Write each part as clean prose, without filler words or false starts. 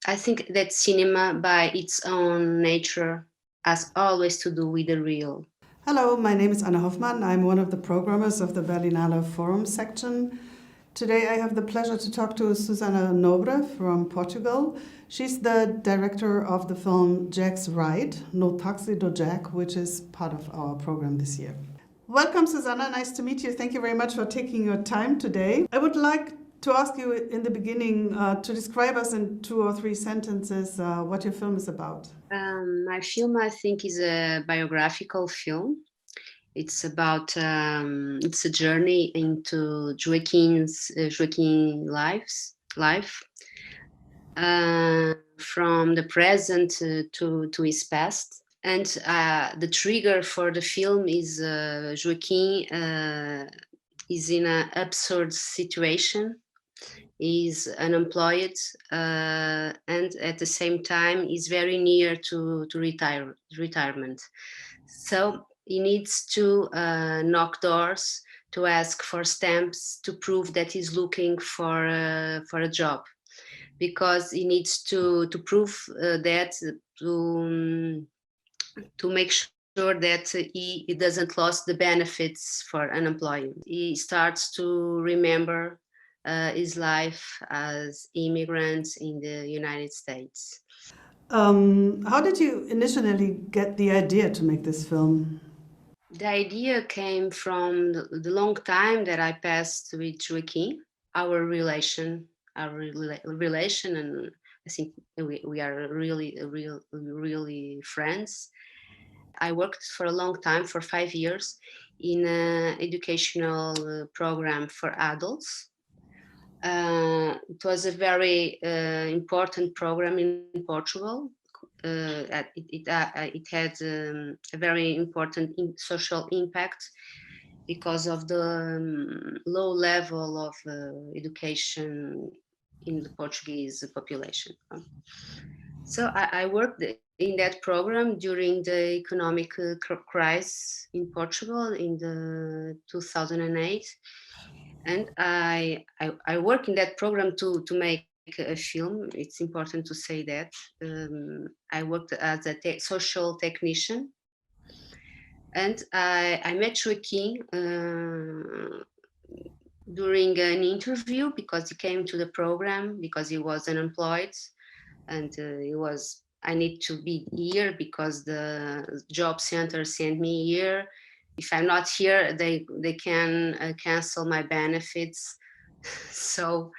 I think that cinema, by its own nature, has always to do with the real. Hello, my name is Anna Hoffmann. I'm one of the programmers of the Berlinale Forum section. Today I have the pleasure to talk to Susana Nobre from Portugal. She's the director of the film Jack's Ride, No Taxi do Jack, which is part of our program this year. Welcome, Susana. Nice to meet you. Thank you very much for taking your time today. I would like to ask you in the beginning to describe us in 2 or 3 sentences what your film is about. My film, I think, is a biographical film. It's about it's a journey into Joaquin life from the present to his past. And the trigger for the film is Joaquin is in an absurd situation. He's unemployed and at the same time is very near to retirement. So he needs to knock doors to ask for stamps to prove that he's looking for a job, because he needs to prove that to make sure that he doesn't lose the benefits for unemployment. He starts to remember his life as immigrants in the United States. How did you initially get the idea to make this film? The idea came from the long time that I passed with Joaquim, our relation, relation, and I think we are really friends. I worked for a long time, for 5 years, in an educational program for adults. It was a very important program in Portugal. It had a very important social impact because of the low level of education in the Portuguese population. So I worked in that program during the economic crisis in Portugal in the 2008, and I work in that program to make a film. It's important to say that. I worked as a social technician, and I met Joaquim during an interview because he came to the program because he was unemployed, and he was, I need to be here because the job center sent me here. If I'm not here, they can cancel my benefits. So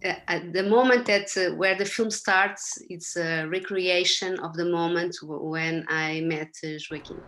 at the moment that where the film starts, it's a recreation of the moment when I met Joaquim.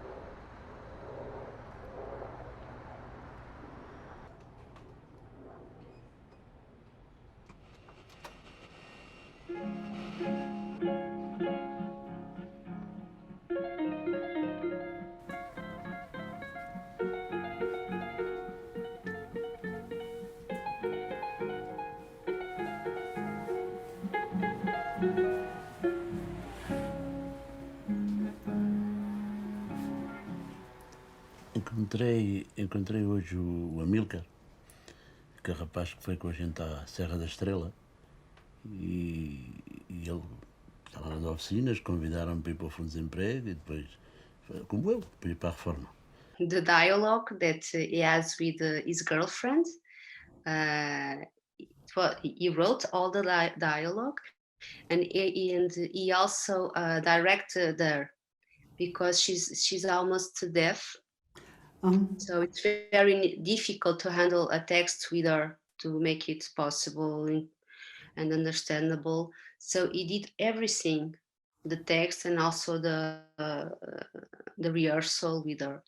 Encontrei hoje o Amilcar, que é o rapaz que foi com a gente à Serra da Estrela, e ele estava nas oficinas, convidaram-me para ir para o Fundo de Desemprego e depois, como eu, para ir para a reforma. The dialogue that he has with his girlfriend, he wrote all the dialogue, and he also directed her because she's almost deaf. So it's very difficult to handle a text with her to make it possible and understandable. So he did everything, the text and also the rehearsal with her.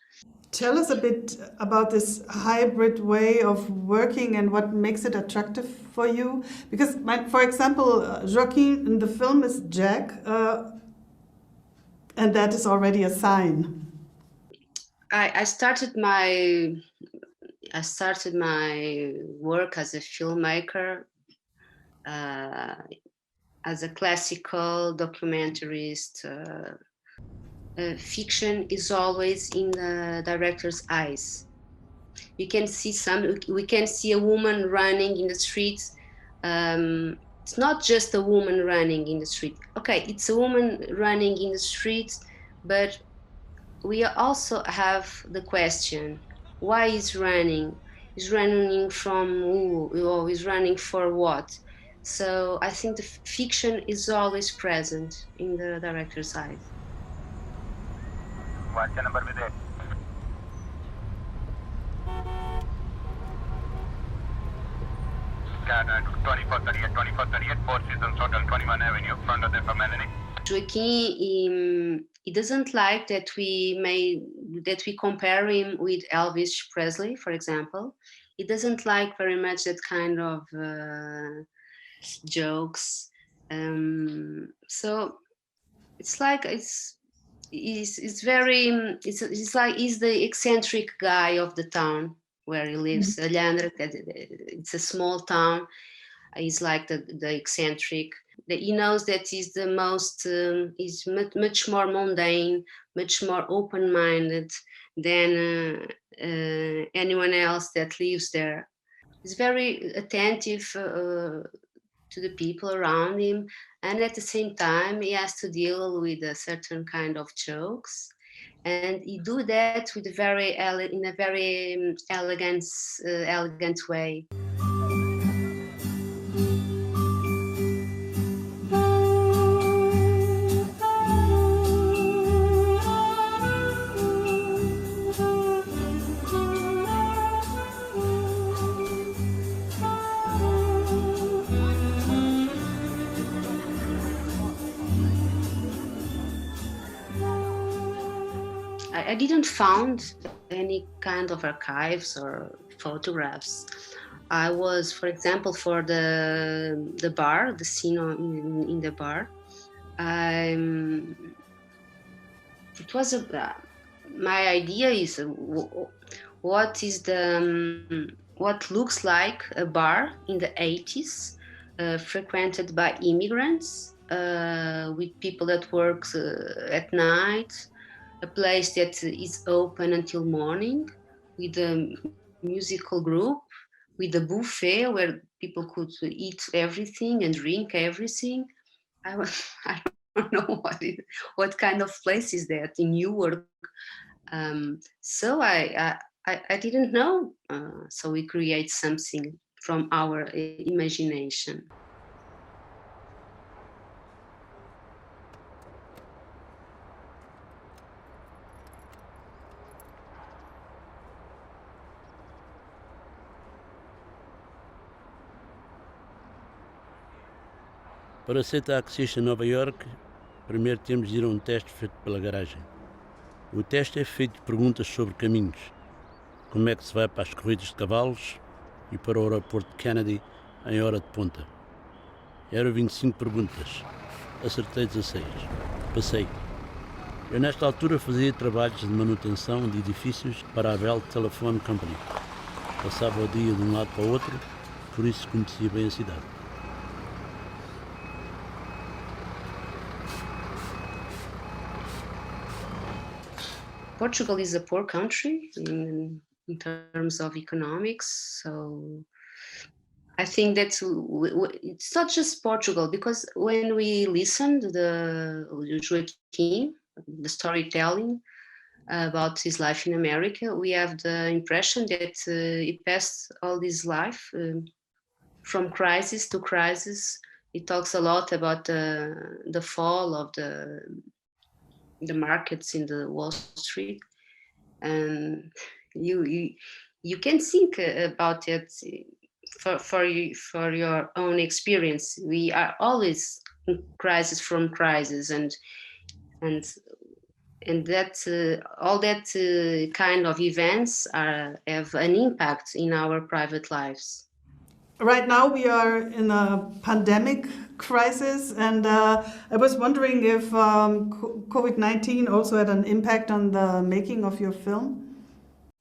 Tell us a bit about this hybrid way of working and what makes it attractive for you. Because, for example, Joaquin in the film is Jack, and that is already a sign. I started my work as a filmmaker, as a classical documentarist. Fiction is always in the director's eyes. We can see a woman running in the streets, it's not just a woman running in the street. Okay, it's a woman running in the street, but we also have the question, why is running? Is running from who? Or is running for what? So I think the fiction is always present in the director's eyes. Watch number with it. Scanner 2438, Four Seasons Hotel, 21 Avenue, front of the for Melanie. Joaquim, he doesn't like that we compare him with Elvis Presley, for example. He doesn't like very much that kind of jokes. So it's like it's very it's like he's the eccentric guy of the town where he lives. Alhandra, it's a small town. He's like the eccentric. That he knows that he's the most he's much more mundane, much more open-minded than anyone else that lives there. He's very attentive to the people around him, and at the same time he has to deal with a certain kind of jokes, and he do that with in a very elegant way. I didn't found any kind of archives or photographs. I was, for example, for the bar, the scene in the bar. It was my idea is what is what looks like a bar in the 80s, frequented by immigrants, with people that work at night. A place that is open until morning, with a musical group, with a buffet where people could eat everything and drink everything. I don't know what kind of place is that in Newark. So I didn't know. So we create something from our imagination. Para ser taxista em Nova York, primeiro temos de ir a um teste feito pela garagem. O teste é feito de perguntas sobre caminhos, como é que se vai para as corridas de cavalos e para o aeroporto de Kennedy em hora de ponta. Eram 25 perguntas, acertei 16, passei. Eu nesta altura fazia trabalhos de manutenção de edifícios para a Bell Telephone Company. Passava o dia de um lado para o outro, por isso conhecia bem a cidade. Portugal is a poor country in terms of economics, so I think that it's not just Portugal, because when we listen to the Joaquim, the storytelling about his life in America, we have the impression that he passed all his life from crisis to crisis. He talks a lot about the fall of the markets in the Wall Street, and you can think about it for your own experience. We are always in crisis from crisis, and that all that kind of events have an impact in our private lives. Right now we are in a pandemic crisis, and I was wondering if COVID-19 also had an impact on the making of your film?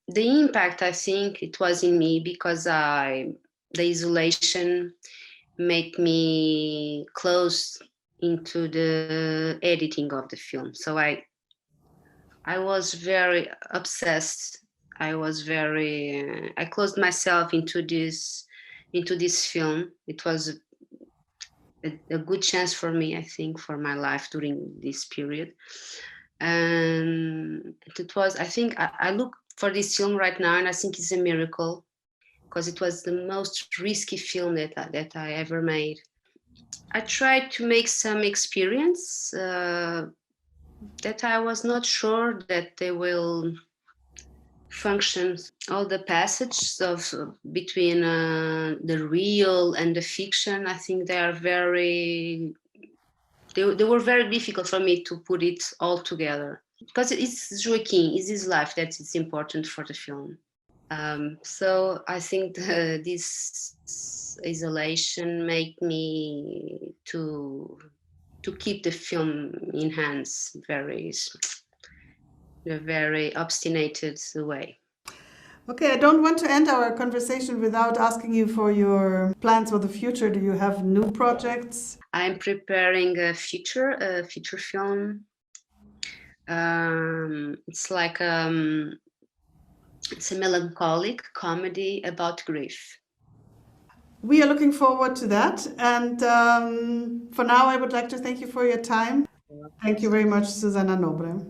The impact, I think, it was in me because the isolation made me close into the editing of the film. So I was very obsessed. I closed myself into this film. It was a good chance for me, I think, for my life during this period. And it was, I think, I look for this film right now, and I think it's a miracle because it was the most risky film that I ever made. I tried to make some experience that I was not sure that they will function. All the passages of between the real and the fiction, I think they are very. They were very difficult for me to put it all together because it's Joaquim, it's his life that is important for the film. So I think this isolation made me to keep the film in hands in a very obstinate way. Okay, I don't want to end our conversation without asking you for your plans for the future. Do you have new projects? I'm preparing a feature film. It's like it's a melancholic comedy about grief. We are looking forward to that. And for now, I would like to thank you for your time. Thank you very much, Susana Nobre.